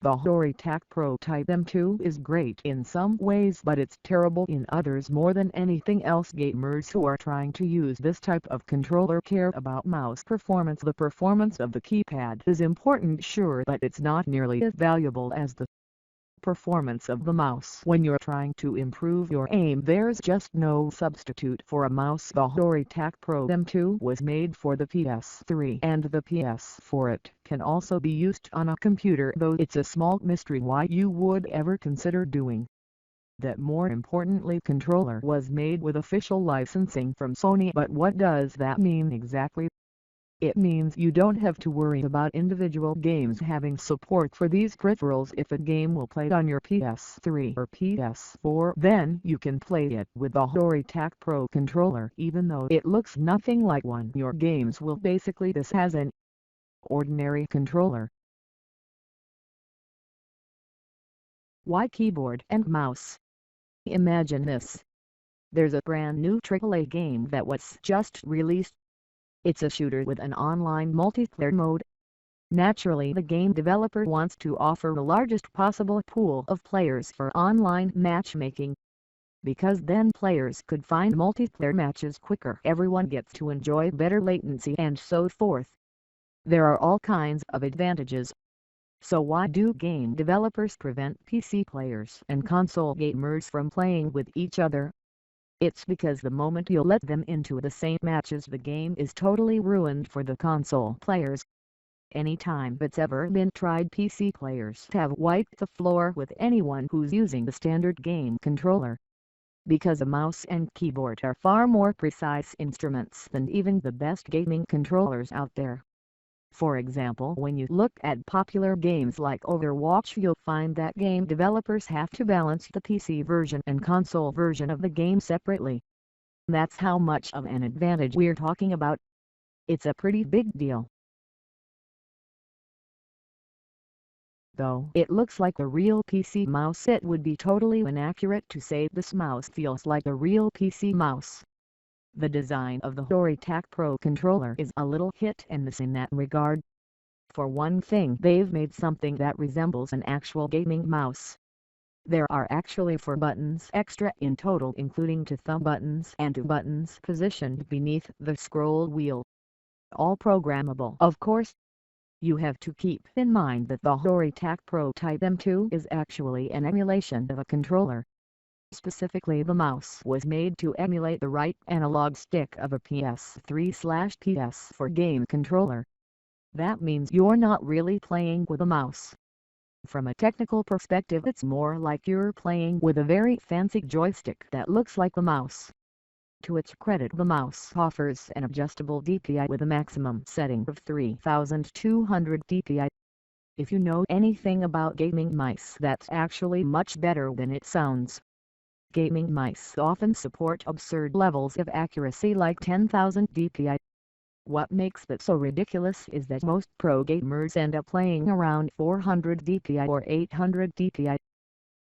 The HORI TAC Pro Type M2 is great in some ways, but it's terrible in others. More than anything else, gamers who are trying to use this type of controller care about mouse performance. The performance of the keypad is important, sure, but it's not nearly as valuable as the performance of the mouse. When you're trying to improve your aim, there's just no substitute for a mouse. The HORI TAC Pro M2 was made for the PS3 and the PS4. It can also be used on a computer, though it's a small mystery why you would ever consider doing that. More importantly, controller was made with official licensing from Sony. But what does that mean exactly? It means you don't have to worry about individual games having support for these peripherals. If a game will play on your PS3 or PS4, then you can play it with the HORI TAC Pro controller, even though it looks nothing like one. Your games will basically this as an ordinary controller. Why keyboard and mouse? Imagine this. There's a brand new AAA game that was just released. It's a shooter with an online multiplayer mode. Naturally, the game developer wants to offer the largest possible pool of players for online matchmaking, because then players could find multiplayer matches quicker, everyone gets to enjoy better latency, and so forth. There are all kinds of advantages. So why do game developers prevent PC players and console gamers from playing with each other? It's because the moment you let them into the same matches, the game is totally ruined for the console players. Anytime it's ever been tried, PC players have wiped the floor with anyone who's using the standard game controller, because a mouse and keyboard are far more precise instruments than even the best gaming controllers out there. For example, when you look at popular games like Overwatch, you'll find that game developers have to balance the PC version and console version of the game separately. That's how much of an advantage we're talking about. It's a pretty big deal. Though it looks like a real PC mouse, it would be totally inaccurate to say this mouse feels like a real PC mouse. The design of the HORI TAC Pro controller is a little hit and miss in that regard. For one thing, they've made something that resembles an actual gaming mouse. There are actually 4 buttons extra in total, including 2 thumb buttons and 2 buttons positioned beneath the scroll wheel. All programmable, of course. You have to keep in mind that the HORI TAC Pro Type M2 is actually an emulation of a controller. Specifically, the mouse was made to emulate the right analog stick of a PS3/PS4 game controller. That means you're not really playing with a mouse. From a technical perspective, it's more like you're playing with a very fancy joystick that looks like a mouse. To its credit, the mouse offers an adjustable DPI with a maximum setting of 3200 DPI. If you know anything about gaming mice, that's actually much better than it sounds. Gaming mice often support absurd levels of accuracy like 10,000 DPI. What makes that so ridiculous is that most pro gamers end up playing around 400 DPI or 800 DPI.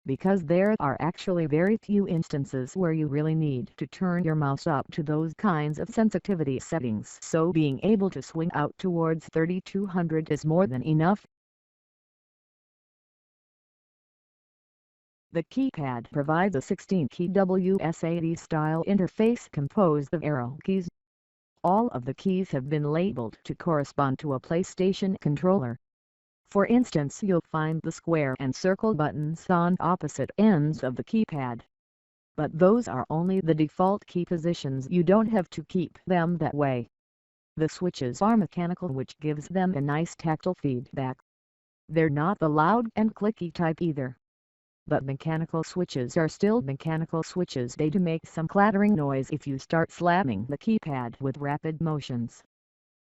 Because there are actually very few instances where you really need to turn your mouse up to those kinds of sensitivity settings, so being able to swing out towards 3200 is more than enough. The keypad provides a 16-key WS-80 style interface composed of arrow keys. All of the keys have been labeled to correspond to a PlayStation controller. For instance, you'll find the square and circle buttons on opposite ends of the keypad. But those are only the default key positions, you don't have to keep them that way. The switches are mechanical, which gives them a nice tactile feedback. They're not the loud and clicky type either. But mechanical switches are still mechanical switches. They do make some clattering noise if you start slamming the keypad with rapid motions.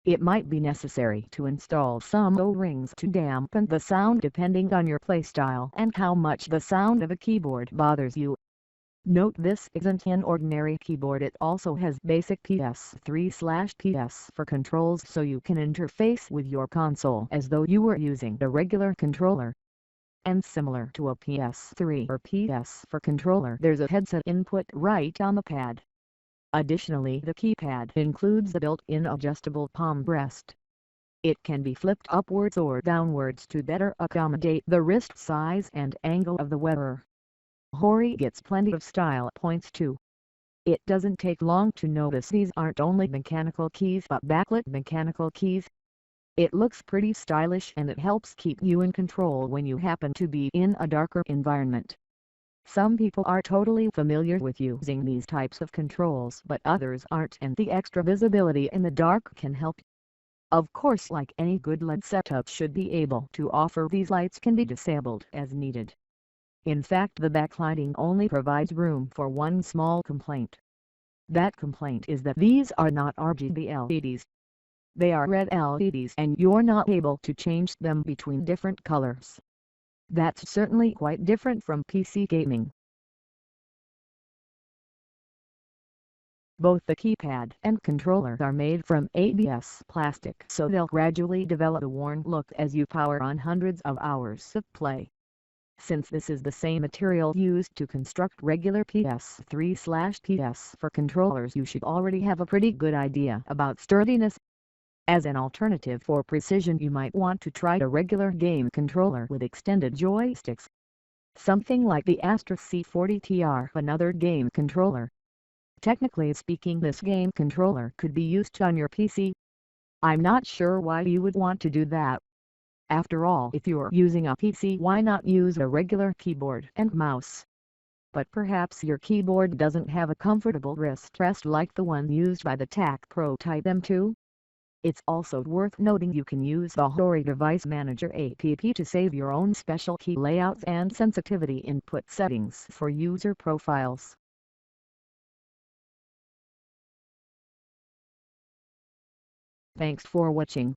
It might be necessary to install some O-rings to dampen the sound depending on your playstyle and how much the sound of a keyboard bothers you. Note, this isn't an ordinary keyboard, it also has basic PS3/PS4 controls, so you can interface with your console as though you were using a regular controller. And similar to a PS3 or PS4 controller, there's a headset input right on the pad. Additionally, the keypad includes a built-in adjustable palm rest. It can be flipped upwards or downwards to better accommodate the wrist size and angle of the wearer. HORI gets plenty of style points too. It doesn't take long to notice these aren't only mechanical keys but backlit mechanical keys. It looks pretty stylish and it helps keep you in control when you happen to be in a darker environment. Some people are totally familiar with using these types of controls but others aren't, and the extra visibility in the dark can help. Of course, like any good LED setup should be able to offer, these lights can be disabled as needed. In fact, the backlighting only provides room for one small complaint. That complaint is that these are not RGB LEDs. They are red LEDs and you're not able to change them between different colors. That's certainly quite different from PC gaming. Both the keypad and controller are made from ABS plastic, so they'll gradually develop a worn look as you power on hundreds of hours of play. Since this is the same material used to construct regular PS3/PS4 controllers, you should already have a pretty good idea about sturdiness. As an alternative for precision, you might want to try a regular game controller with extended joysticks. Something like the Astra C40TR, another game controller. Technically speaking, this game controller could be used on your PC. I'm not sure why you would want to do that. After all, if you're using a PC, why not use a regular keyboard and mouse? But perhaps your keyboard doesn't have a comfortable wrist rest like the one used by the TAC Pro Type M2. It's also worth noting you can use the HORI Device Manager app to save your own special key layouts and sensitivity input settings for user profiles. Thanks for watching.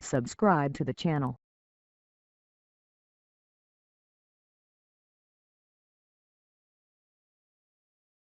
Subscribe to the channel.